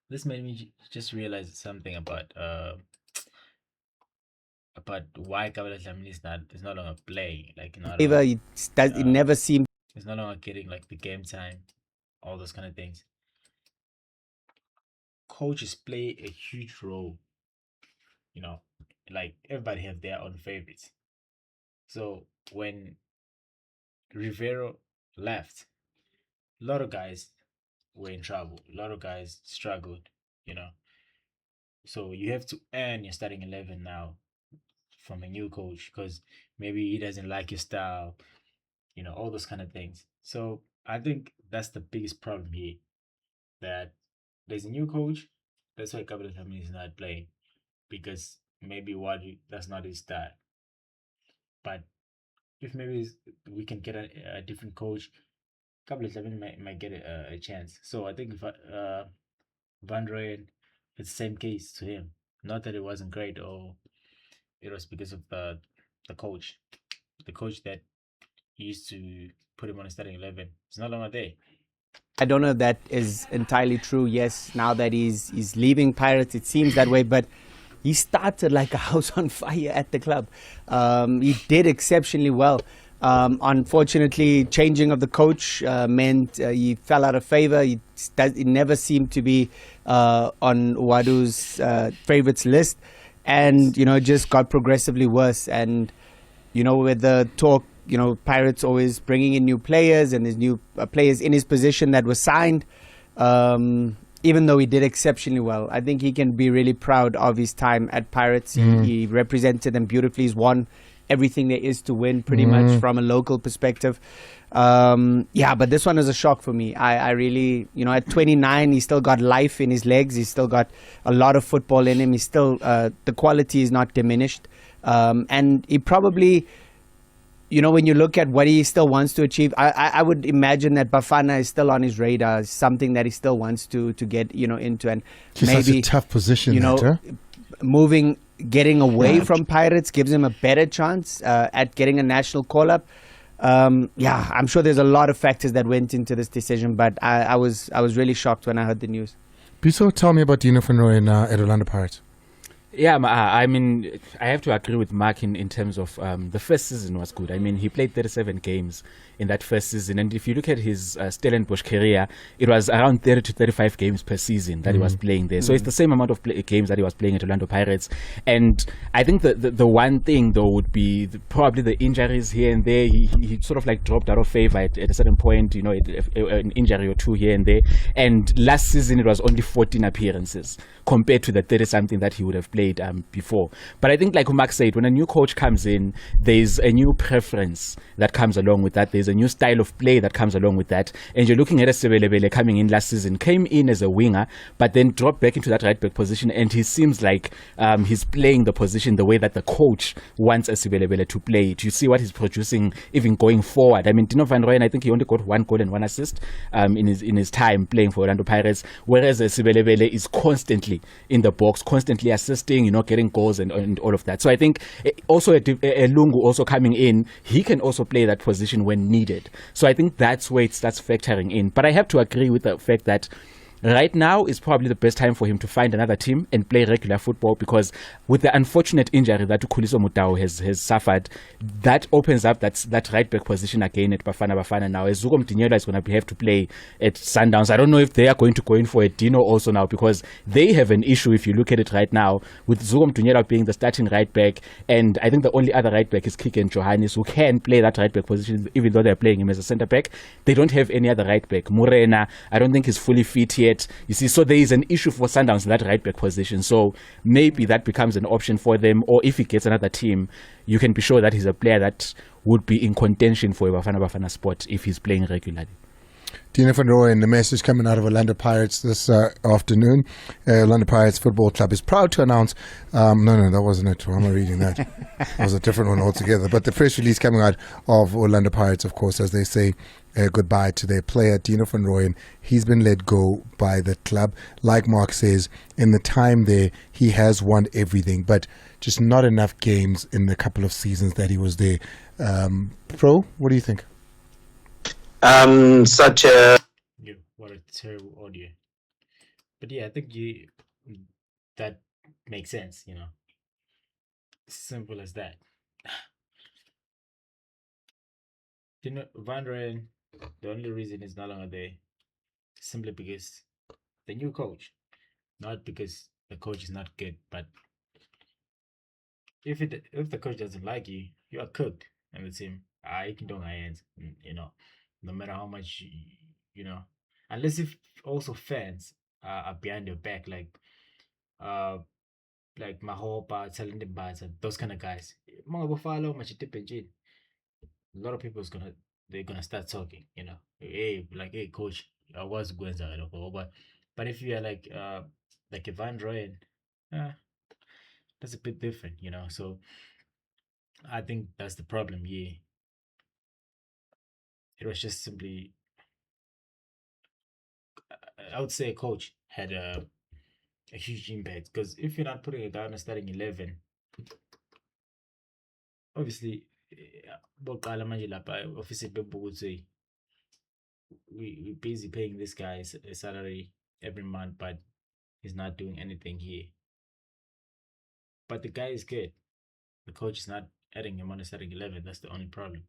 this made me just realize something about why Kabila Dlamini is no longer playing, like no Favor, longer it uh never seemed. is no longer getting like the game time, all those kind of things. Coaches play a huge role, you know, like everybody have their own favorites. So when Rivero left, a lot of guys were in trouble. A lot of guys struggled, you know. So you have to earn your starting 11 now from a new coach because maybe he doesn't like your style, all those kind of things. So I think that's the biggest problem here, that there's a new coach. That's why Gabriel Hamid is not playing, because maybe that's not his style. But if maybe we can get a different coach, Gabriel Hamid might get a chance. So I think Van Rooyen, it's the same case to him. Not that it wasn't great, or it was because of the coach. The coach that used to put him on a starting 11 is no longer there. I don't know if that is entirely true. Yes, now that he's leaving Pirates, it seems that way. But he started like a house on fire at the club. He did exceptionally well. Unfortunately, changing of the coach meant he fell out of favor. It never seemed to be on Wadu's favorites list, and it just got progressively worse. And with the talk, Pirates always bringing in new players, and there's new players in his position that were signed. Even though he did exceptionally well, I think he can be really proud of his time at Pirates. He represented them beautifully. He's won everything there is to win, pretty much, from a local perspective. Yeah, but this one is a shock for me. I really, at 29, he's still got life in his legs. He's still got a lot of football in him. He's still, the quality is not diminished. And he probably, when you look at what he still wants to achieve, I would imagine that Bafana is still on his radar, something that he still wants to get, into. And He's maybe, such a tough position, huh? moving, getting away from Pirates gives him a better chance at getting a national call-up. Yeah, I'm sure there's a lot of factors that went into this decision, but I was really shocked when I heard the news. Biso, tell me about Dino van Rooyen at Orlando Pirates. Yeah, I mean, I have to agree with Mark in terms of the first season was good. I mean, he played 37 games in that first season. And if you look at his Stellenbosch career, it was around 30 to 35 games per season that he was playing there. So it's the same amount of games that he was playing at Orlando Pirates. And I think the one thing, though, would be probably the injuries here and there. He sort of like dropped out of favor at a certain point, an injury or two here and there. And last season, it was only 14 appearances compared to the 30-something that he would have played before. But I think, like Mark said, when a new coach comes in, there's a new preference that comes along with that. There's a new style of play that comes along with that. And you're looking at a Sebelebele coming in last season, came in as a winger, but then dropped back into that right back position. And he seems like he's playing the position the way that the coach wants a Sebelebele to play it. You see what he's producing even going forward. I mean, Dino van Rooyen, I think he only got 1 goal and 1 assist in his time playing for Orlando Pirates, whereas Sebelebele is constantly in the box, constantly assisting, getting goals and all of that. So I think also a Lungu also coming in, he can also play that position when needed. So I think that's where it starts factoring in. But I have to agree with the fact that right now is probably the best time for him to find another team and play regular football, because with the unfortunate injury that Khuliso Mutau has suffered, that opens up that right back position again at Bafana now. As Zuko Mtinyela is going to have to play at Sundowns, I don't know if they are going to go in for a Dino also now, because they have an issue if you look at it right now with Zuko Mtinyela being the starting right back, and I think the only other right back is Kiken Johannes, who can play that right back position even though they're playing him as a centre back. They don't have any other right back. Murena, I don't think he's fully fit yet. You see, so there is an issue for Sundowns in that right back position. So maybe that becomes an option for them. Or if he gets another team, you can be sure that he's a player that would be in contention for a Bafana spot if he's playing regularly. Dino van Rooyen, the message coming out of Orlando Pirates this afternoon. Orlando Pirates Football Club is proud to announce... no, that wasn't it. Why am I reading that? That was a different one altogether. But the press release coming out of Orlando Pirates, of course, as they say goodbye to their player, Dino van Rooyen. He's been let go by the club. Like Mark says, in the time there, he has won everything, but just not enough games in the couple of seasons that he was there. Pro, what do you think? Yeah, what a terrible audio. But yeah, I think you that makes sense. Simple as that. Van Rijn, the only reason he's no longer there simply because the new coach, not because the coach is not good, but if the coach doesn't like you, you are cooked in the team. You can do my hands, no matter how much you know, unless if also fans are behind your back, uh Mahopa, telling the bars, those kind of guys. Mga buffalo, machitipin, a lot of people is gonna they're gonna start talking, hey, like, hey, coach, I was going to but if you are like Ivan Ryan, uh, that's a bit different, so I think that's the problem. Yeah, it was just simply, I would say, a coach had a huge impact, because if you're not putting a guy on a starting 11, obviously, boqala manje lapha office bebuka ukuthi we busy paying this guy a salary every month, but he's not doing anything here. But the guy is good. The coach is not adding him on the starting 11. That's the only problem.